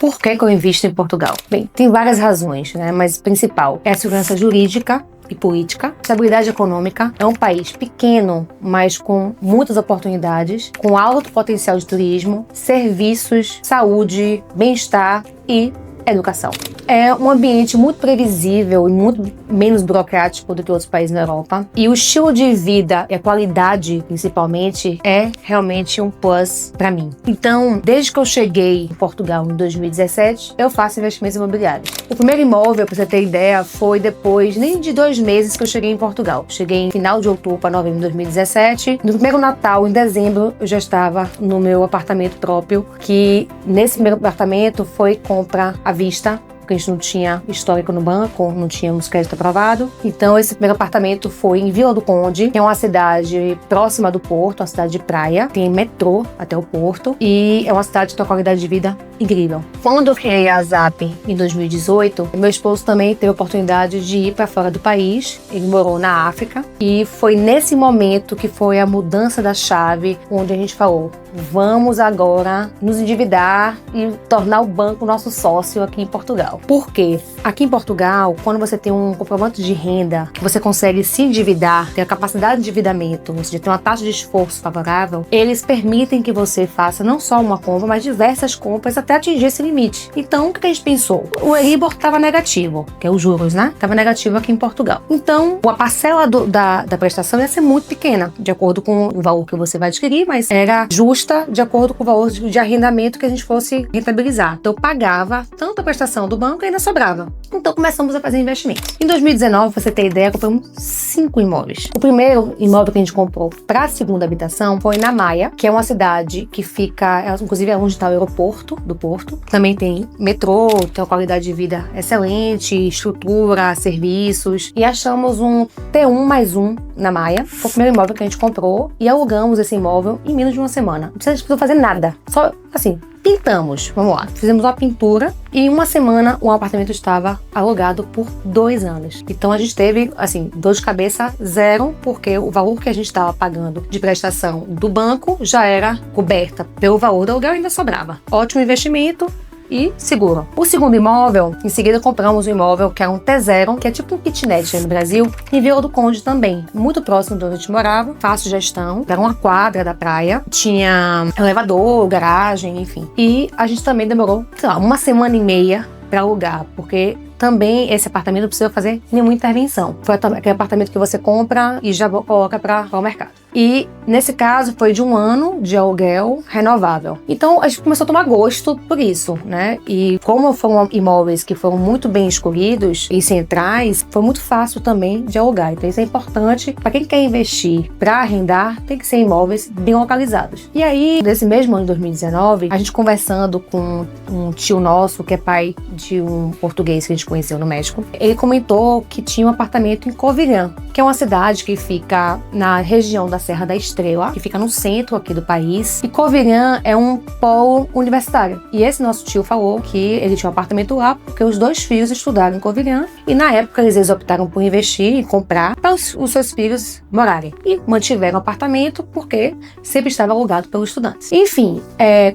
Por que eu invisto em Portugal? Bem, tem várias razões, né? Mas principal é a segurança jurídica e política, estabilidade econômica. É um país pequeno, mas com muitas oportunidades, com alto potencial de turismo, serviços, saúde, bem-estar e educação. É um ambiente muito previsível e muito menos burocrático do que outros países na Europa. E o estilo de vida e a qualidade, principalmente, é realmente um plus para mim. Então, desde que eu cheguei em Portugal em 2017, eu faço investimentos imobiliários. O primeiro imóvel, para você ter ideia, foi depois nem de 2 meses que eu cheguei em Portugal. Cheguei em final de outubro para novembro de 2017. No primeiro Natal, em dezembro, eu já estava no meu apartamento próprio, que nesse primeiro apartamento foi compra à vista, porque a gente não tinha histórico no banco, não tínhamos crédito aprovado. Então, esse primeiro apartamento foi em Vila do Conde, que é uma cidade próxima do Porto, uma cidade de praia. Tem metrô até o Porto e é uma cidade que tem uma qualidade de vida incrível. Quando eu criei a Zap em 2018, meu esposo também teve a oportunidade de ir para fora do país. Ele morou na África e foi nesse momento que foi a mudança da chave, onde a gente falou: vamos agora nos endividar e tornar o banco nosso sócio aqui em Portugal. Por quê? Aqui em Portugal, quando você tem um comprovante de renda, que você consegue se endividar, ter a capacidade de endividamento, ou seja, ter uma taxa de esforço favorável, eles permitem que você faça não só uma compra, mas diversas compras até atingir esse limite. Então, o que a gente pensou? O Euribor estava negativo, que é os juros, né? Estava negativo aqui em Portugal. Então, a parcela da prestação ia ser muito pequena, de acordo com o valor que você vai adquirir, mas era justa de acordo com o valor de arrendamento que a gente fosse rentabilizar. Então, eu pagava tanto a prestação do banco e ainda sobrava. Então, começamos a fazer investimentos. Em 2019, pra você ter ideia, compramos 5 imóveis. O primeiro imóvel que a gente comprou para a segunda habitação foi na Maia, que é uma cidade que fica, inclusive é onde está o aeroporto do Porto. Também tem metrô, tem uma qualidade de vida excelente, estrutura, serviços. E achamos um T1+1 na Maia. Foi o primeiro imóvel que a gente comprou e alugamos esse imóvel em menos de uma semana. Não precisou fazer nada. Só, assim, pintamos. Vamos lá. Fizemos uma pintura e em uma semana o apartamento estava alugado por 2 anos. Então a gente teve, assim, dor de cabeça zero, porque o valor que a gente estava pagando de prestação do banco já era coberta pelo valor do aluguel e ainda sobrava. Ótimo investimento e seguro. O segundo imóvel, em seguida compramos um imóvel que é um T0, que é tipo um kitnet no Brasil, em Vila do Conde também, muito próximo de onde a gente morava, fácil gestão, era uma quadra da praia, tinha elevador, garagem, enfim. E a gente também demorou, sei lá, 1 semana e meia para alugar, porque também esse apartamento não precisa fazer nenhuma intervenção. Foi aquele apartamento que você compra e já coloca para o mercado. E nesse caso foi de 1 ano de aluguel renovável. Então a gente começou a tomar gosto por isso, né? E como foram imóveis que foram muito bem escolhidos e centrais, foi muito fácil também de alugar. Então isso é importante para quem quer investir para arrendar, tem que ser imóveis bem localizados. E aí, nesse mesmo ano de 2019, a gente conversando com um tio nosso que é pai de um português que a gente conheceu no México, ele comentou que tinha um apartamento em Covilhã, que é uma cidade que fica na região da Serra da Estrela, que fica no centro aqui do país. E Covilhã é um polo universitário. E esse nosso tio falou que ele tinha um apartamento lá porque os 2 filhos estudaram em Covilhã e na época eles optaram por investir e comprar para os seus filhos morarem. E mantiveram o apartamento porque sempre estava alugado pelos estudantes. Enfim,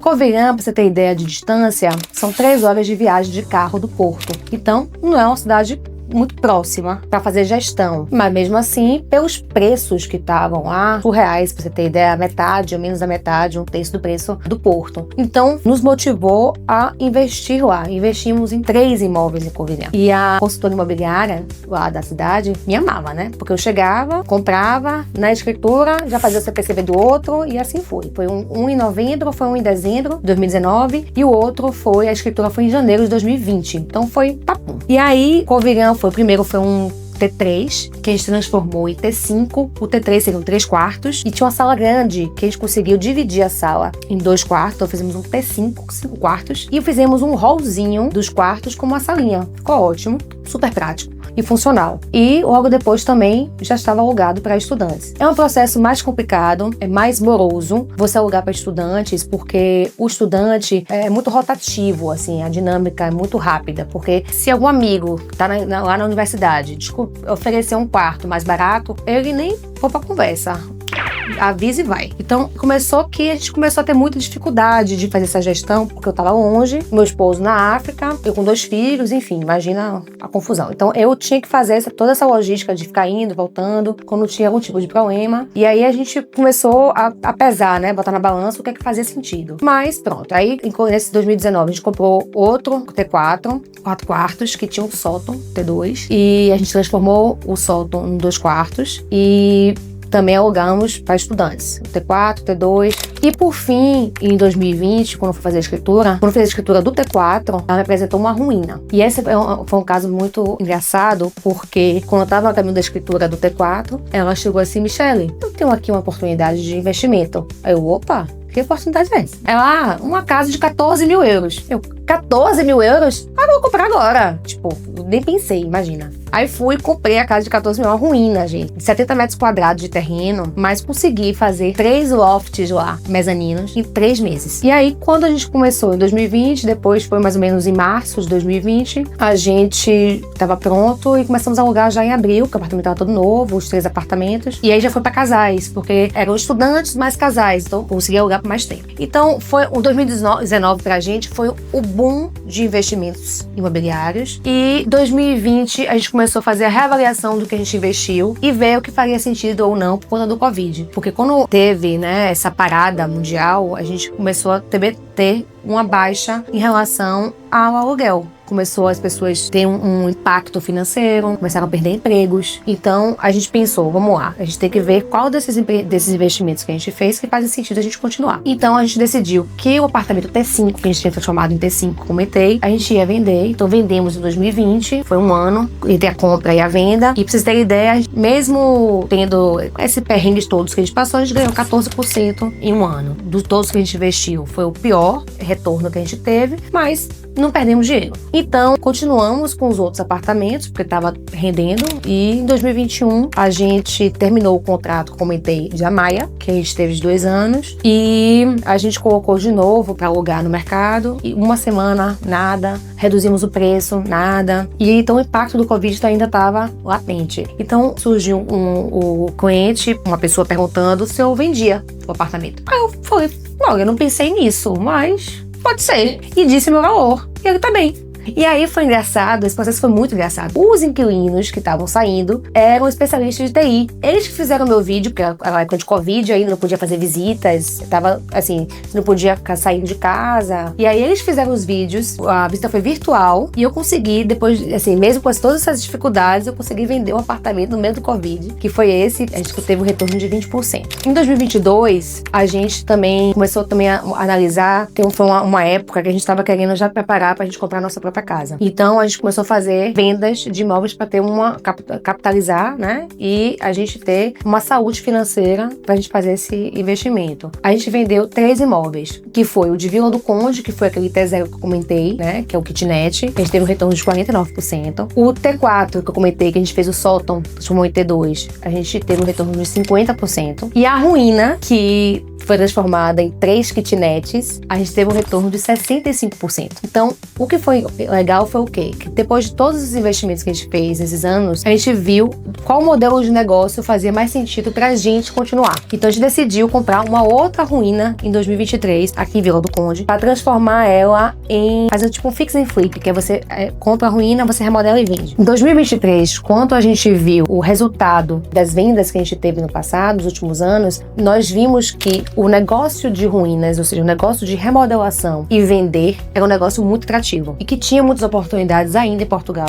Covilhã, para você ter ideia de distância, são 3 horas de viagem de carro do Porto. Então, não é uma cidade muito próxima para fazer gestão, mas mesmo assim, pelos preços que estavam lá, R$100, para você ter ideia, metade ou menos da metade, 1/3 do preço do Porto. Então, nos motivou a investir lá. Investimos em 3 imóveis em Covilhã. E a consultora imobiliária lá da cidade me amava, né? Porque eu chegava, comprava, na escritura, já fazia o CPCV do outro e assim foi. Foi um em novembro, foi um em dezembro de 2019 e o outro a escritura foi em janeiro de 2020. Então foi papum. E aí, Covilhã o primeiro foi um T3, que a gente transformou em T5. O T3 seriam 3 quartos e tinha uma sala grande que a gente conseguiu dividir a sala em 2 quartos. Então fizemos um T5, 5 quartos, e fizemos um hallzinho dos quartos com uma salinha. Ficou ótimo, super prático e funcional. E logo depois também já estava alugado para estudantes. É um processo mais complicado, é mais moroso você alugar para estudantes, porque o estudante é muito rotativo, assim, a dinâmica é muito rápida, porque se algum amigo está lá na universidade oferecer um quarto mais barato, ele nem for para conversa. avisa e vai. Então, começou que a gente começou a ter muita dificuldade de fazer essa gestão, porque eu tava longe, meu esposo na África, eu com 2 filhos, enfim, imagina a confusão. Então, eu tinha que fazer toda essa logística de ficar indo, voltando, quando tinha algum tipo de problema. E aí, a gente começou a pesar, né, botar na balança o que é que fazia sentido. Mas, pronto, aí, nesse 2019, a gente comprou outro T4, 4 quartos, que tinha um sótão, T2, e a gente transformou o sótão em 2 quartos, e também alugamos para estudantes, o T4, T2. E por fim, em 2020, quando eu fui fazer a escritura, quando eu fiz a escritura do T4, ela me apresentou uma ruína. E esse foi um caso muito engraçado, porque quando eu estava no caminho da escritura do T4, ela chegou assim: Michele, eu tenho aqui uma oportunidade de investimento. Aí eu, opa, que oportunidade é essa? Ela, uma casa de 14 mil euros. Eu, 14 mil euros? Ah, vou comprar agora. Tipo, nem pensei, imagina. Aí fui e comprei a casa de 14 mil, uma ruína, gente. 70 metros quadrados de terreno, mas consegui fazer 3 lofts lá, mezaninos, em 3 meses. E aí, quando a gente começou em 2020, depois foi mais ou menos em março de 2020, a gente tava pronto e começamos a alugar já em abril, porque o apartamento tava todo novo, os 3 apartamentos. E aí já foi pra casais, porque eram estudantes mais casais, então consegui alugar por mais tempo. Então, foi o 2019 pra gente, foi o boom de investimentos imobiliários. E 2020, a gente começou a fazer a reavaliação do que a gente investiu e ver o que faria sentido ou não por conta do Covid. Porque quando teve, né, essa parada mundial, a gente começou a ter uma baixa em relação ao aluguel. Começou as pessoas terem um impacto financeiro, começaram a perder empregos. Então, a gente pensou, vamos lá, a gente tem que ver qual desses investimentos que a gente fez que fazem sentido a gente continuar. Então, a gente decidiu que o apartamento T5, que a gente tinha transformado em T5, comentei, a gente ia vender. Então, vendemos em 2020, foi um ano, entre a compra e a venda. E pra vocês terem ideia, mesmo tendo esse perrengue todos que a gente passou, a gente ganhou 14% em um ano. De todos que a gente investiu, foi o pior retorno que a gente teve, mas não perdemos dinheiro. Então, continuamos com os outros apartamentos, porque estava rendendo, e em 2021 a gente terminou o contrato, comentei, de Amaia, que a gente teve de 2 anos, e a gente colocou de novo para alugar no mercado, e uma semana, nada, reduzimos o preço, nada, e então o impacto do Covid ainda estava latente. Então, surgiu o cliente, uma pessoa perguntando se eu vendia o apartamento. Aí eu falei, olha, eu não pensei nisso, mas pode ser. E disse meu valor. E ele tá bem. E aí foi engraçado, esse processo foi muito engraçado. Os inquilinos que estavam saindo eram especialistas de TI. Eles que fizeram meu vídeo, porque era época de Covid, ainda não podia fazer visitas, tava assim, não podia ficar saindo de casa. E aí eles fizeram os vídeos, a visita foi virtual, e eu consegui, depois, assim, mesmo com todas essas dificuldades, eu consegui vender um apartamento no meio do Covid, que foi esse, a gente teve um retorno de 20%. Em 2022, a gente também começou a analisar, foi uma época que a gente estava querendo já preparar pra gente comprar a nossa própria casa. Então a gente começou a fazer vendas de imóveis para ter capitalizar, né? E a gente ter uma saúde financeira para a gente fazer esse investimento. A gente vendeu 3 imóveis, que foi o de Vila do Conde, que foi aquele T0 que eu comentei, né? Que é o kitnet. A gente teve um retorno de 49%. O T4 que eu comentei, que a gente fez o sótão, transformou em T2, a gente teve um retorno de 50%. E a ruína, que foi transformada em 3 kitnets, a gente teve um retorno de 65%. Então, o que foi legal foi o quê? Que depois de todos os investimentos que a gente fez nesses anos, a gente viu qual modelo de negócio fazia mais sentido pra gente continuar. Então, a gente decidiu comprar uma outra ruína em 2023, aqui em Vila do Conde, para transformar ela em fazer tipo um fix and flip, que é você compra a ruína, você remodela e vende. Em 2023, quando a gente viu o resultado das vendas que a gente teve no passado, nos últimos anos, nós vimos que o negócio de ruínas, ou seja, o negócio de remodelação e vender, era um negócio muito atrativo e que tinha muitas oportunidades ainda em Portugal,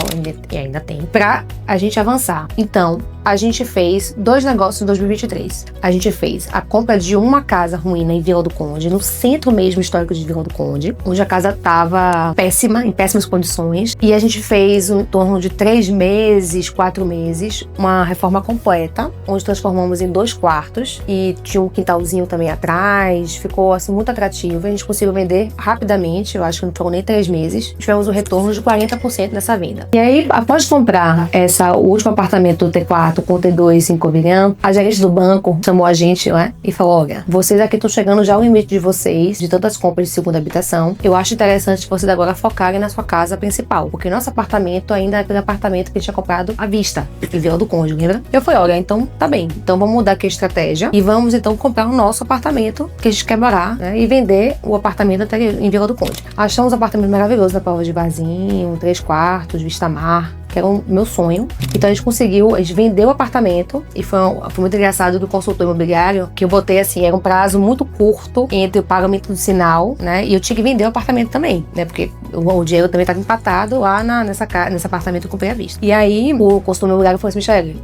e ainda tem, pra a gente avançar. Então, a gente fez 2 negócios em 2023. A gente fez a compra de uma casa ruína em Vila do Conde, no centro mesmo histórico de Vila do Conde, onde a casa estava péssima, em péssimas condições, e a gente fez em torno de 3 meses, 4 meses, uma reforma completa, onde transformamos em 2 quartos e tinha um quintalzinho também atrás, ficou assim muito atrativo. A gente conseguiu vender rapidamente, eu acho que não foram nem 3 meses. Tivemos um retorno de 40% nessa venda. E aí, após comprar o último apartamento do T4 quarto com T2 em Covilhã, a gerente do banco chamou a gente, né, e falou: olha, vocês aqui estão chegando já ao limite de vocês, de tantas compras de segunda habitação. Eu acho interessante vocês agora focarem na sua casa principal, porque nosso apartamento ainda é aquele apartamento que a gente tinha comprado à vista, em Vila do Conde, lembra? Eu falei: olha, então tá bem, então vamos mudar aqui a estratégia e vamos então comprar o nosso apartamento que a gente quer morar, né, e vender o apartamento até em Vila do Conde. Achamos um apartamento maravilhoso na Prova de Varzim, 3 quartos, vista mar, que era o meu sonho. Então a gente vendeu o apartamento e foi muito engraçado do consultor imobiliário, que eu botei assim, era um prazo muito curto entre o pagamento do sinal, né, e eu tinha que vender o apartamento também, né, porque o dinheiro também estava empatado lá nesse apartamento que eu comprei à vista. E aí o consultor imobiliário falou assim: Michele,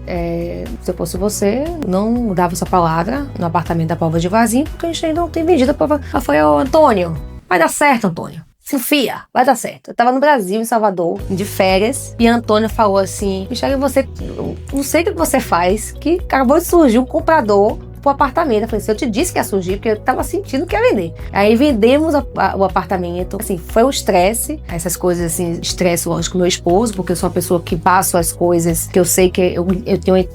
se eu fosse você, não dava sua palavra no apartamento da Prova de Varzim, porque a gente ainda não tem vendido a prova. Eu falei: ô Antônio, vai dar certo, Antônio. Se enfia, vai dar certo. Eu tava no Brasil, em Salvador, de férias, e a Antônia falou assim: Michele, não sei o que você faz, que acabou de surgir um comprador pro apartamento. Eu falei assim: eu te disse que ia surgir, porque eu tava sentindo que ia vender. Aí vendemos o apartamento. Assim, foi um estresse, essas coisas assim, estresse, lógico, com meu esposo, porque eu sou uma pessoa que passo as coisas, que eu sei que eu tenho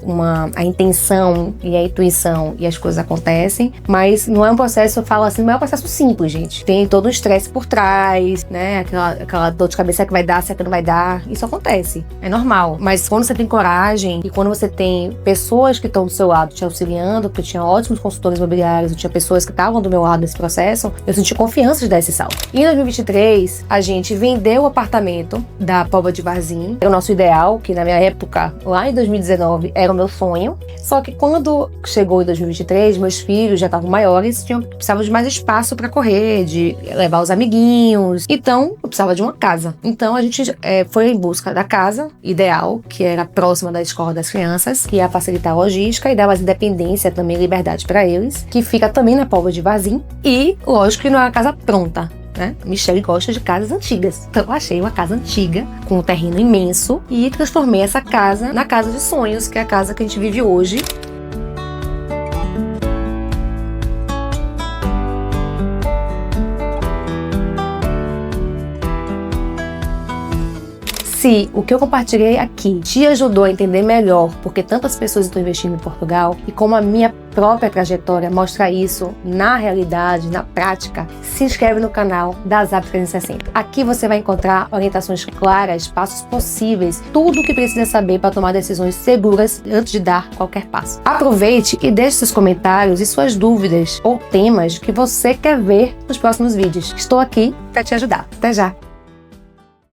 a intenção e a intuição, e as coisas acontecem, mas não é um processo, eu falo assim, não é um processo simples, gente. Tem todo um estresse por trás, né, aquela dor de cabeça que vai dar, se é que não vai dar, isso acontece, é normal. Mas quando você tem coragem e quando você tem pessoas que estão do seu lado te auxiliando, porque tinha ótimos consultores imobiliários, eu tinha pessoas que estavam do meu lado nesse processo, eu senti confiança de dar esse salto. Em 2023, a gente vendeu o apartamento da Prova de Varzim, era o nosso ideal, que na minha época, lá em 2019, era o meu sonho. Só que quando chegou em 2023, meus filhos já estavam maiores, precisavam de mais espaço para correr, de levar os amiguinhos. Então, eu precisava de uma casa. Então, a gente foi em busca da casa ideal, que era próxima da escola das crianças, que ia facilitar a logística e dar mais independência também, liberdade para eles, que fica também na Prova de Varzim. E, lógico, que não é uma casa pronta, né? Michele gosta de casas antigas. Então eu achei uma casa antiga, com um terreno imenso, e transformei essa casa na casa de sonhos, que é a casa que a gente vive hoje. Se o que eu compartilhei aqui te ajudou a entender melhor porque tantas pessoas estão investindo em Portugal e como a minha própria trajetória mostra isso na realidade, na prática, se inscreve no canal da Zap 360. Aqui você vai encontrar orientações claras, passos possíveis, tudo o que precisa saber para tomar decisões seguras antes de dar qualquer passo. Aproveite e deixe seus comentários e suas dúvidas ou temas que você quer ver nos próximos vídeos. Estou aqui para te ajudar. Até já!